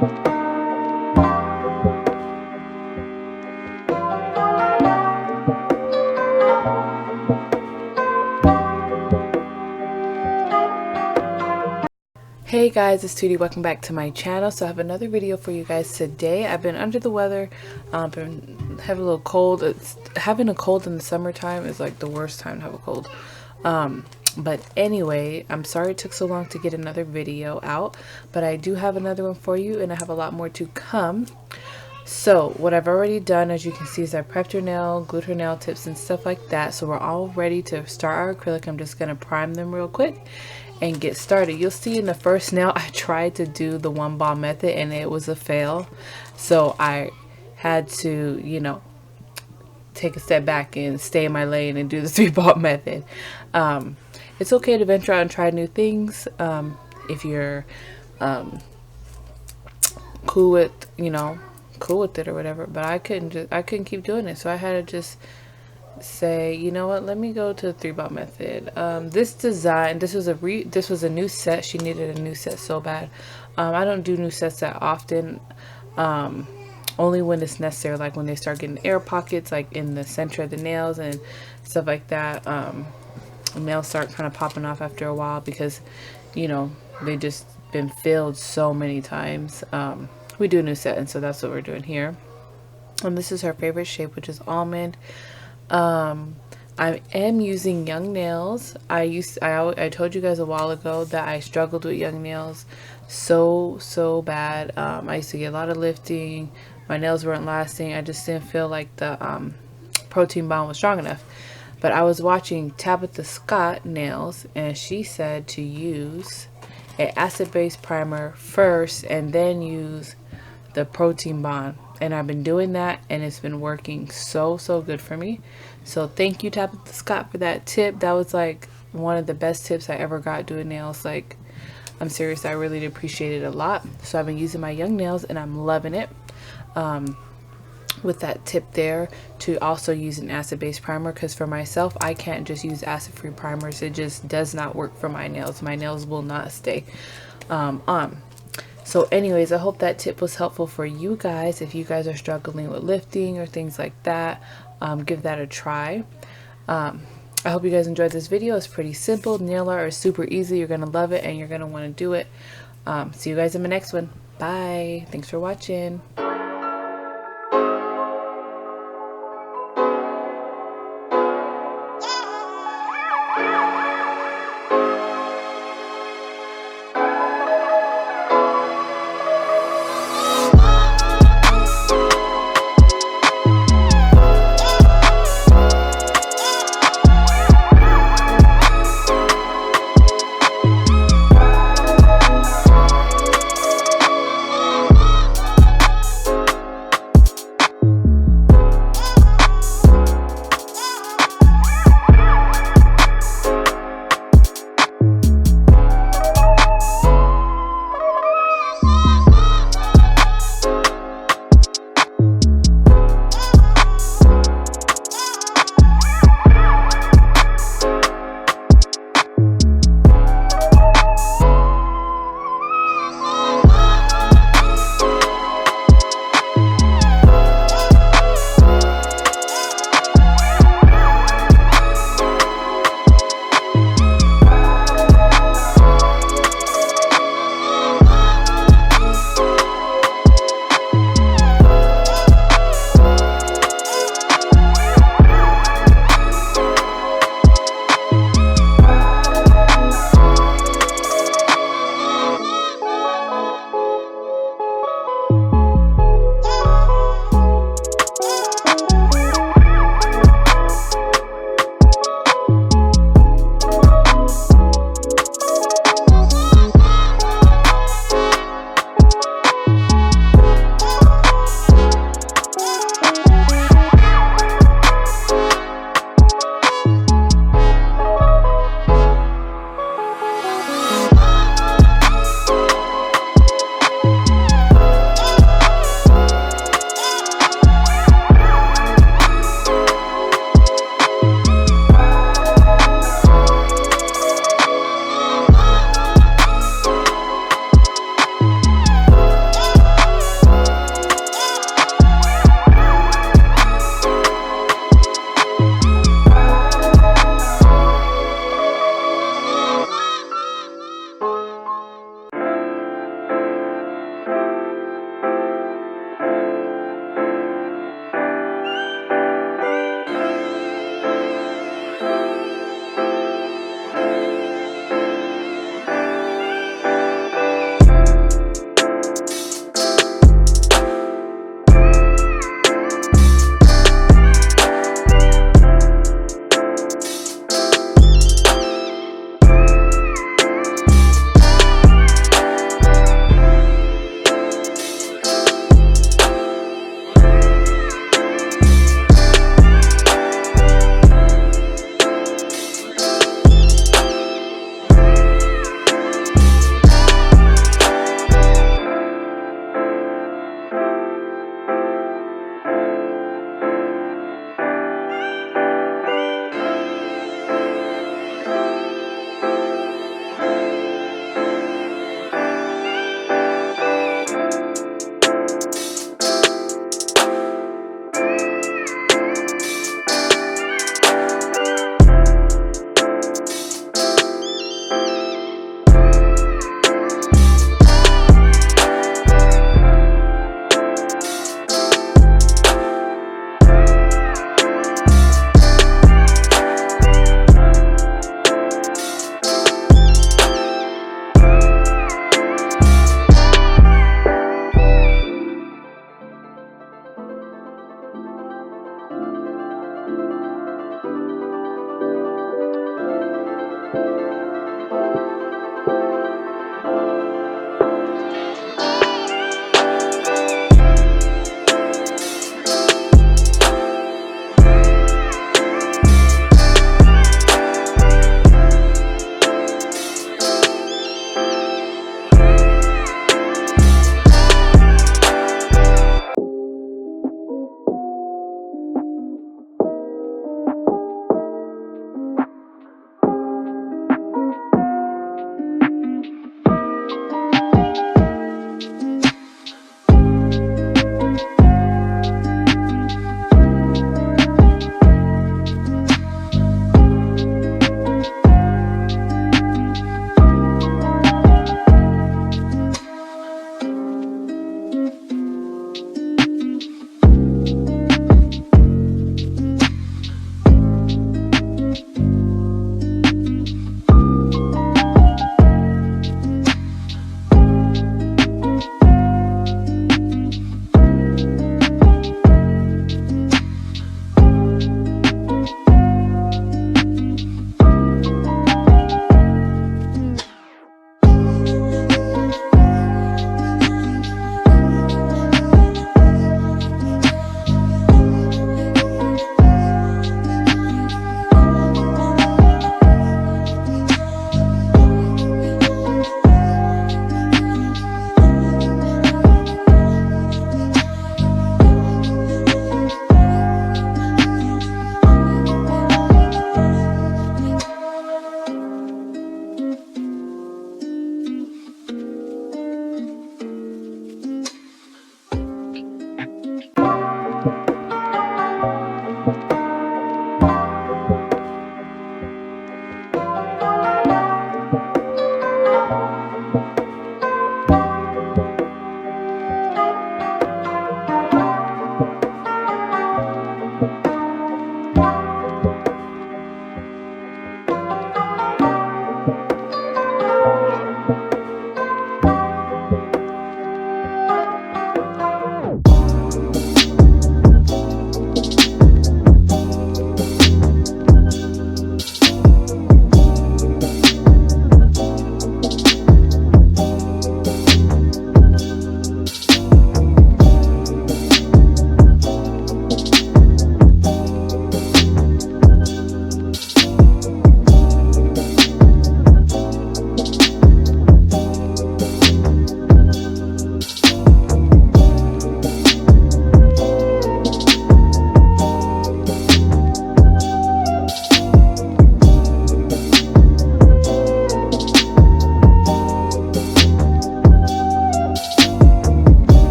Hey guys, it's Tootie. Welcome back to my channel. So I have another video for you guys today. I've been under the weather, been having a little cold. Having a cold in the summertime is like the worst time to have a cold. But anyway, I'm sorry it took so long to get another video out, but I do have another one for you, and I have a lot more to come. So what I've already done, as you can see, is I prepped her nail, glued her nail tips and stuff like that. So we're all ready to start our acrylic. I'm just going to prime them real quick and get started. You'll see in the first nail I tried to do the one ball method and it was a fail. So I had to, you know, take a step back and stay in my lane and do the 3-ball method. It's okay to venture out and try new things if you're cool with, you know, cool with it or whatever, but I couldn't keep doing it, so I had to just say, you know what, let me go to the 3-ball method. This design, this was a new set. She needed a new set so bad. I don't do new sets that often, only when it's necessary, like when they start getting air pockets like in the center of the nails and stuff like that. Nails start kind of popping off after a while because, you know, they just been filled so many times. We do a new set, and so that's what we're doing here. And this is her favorite shape, which is almond. I am using young nails. I told you guys a while ago that I struggled with young nails so bad. I used to get a lot of lifting. My nails weren't lasting. I just didn't feel like the protein bond was strong enough. But I was watching Tabitha Scott nails, and she said to use an acid-based primer first and then use the protein bond, and I've been doing that and it's been working so good for me. So thank you, Tabitha Scott, for that tip. That was like one of the best tips I ever got doing nails. Like, I'm serious, I really appreciate it a lot. So I've been using my young nails and I'm loving it. With that tip there, to also use an acid-based primer, because for myself, I can't just use acid-free primers. It just does not work for my nails. My nails will not stay on. So anyways, I hope that tip was helpful for you guys. If you guys are struggling with lifting or things like that, give that a try. I hope you guys enjoyed this video. It's pretty simple. Nail art is super easy. You're going to love it and you're going to want to do it. See you guys in my next one. Bye. Thanks for watching.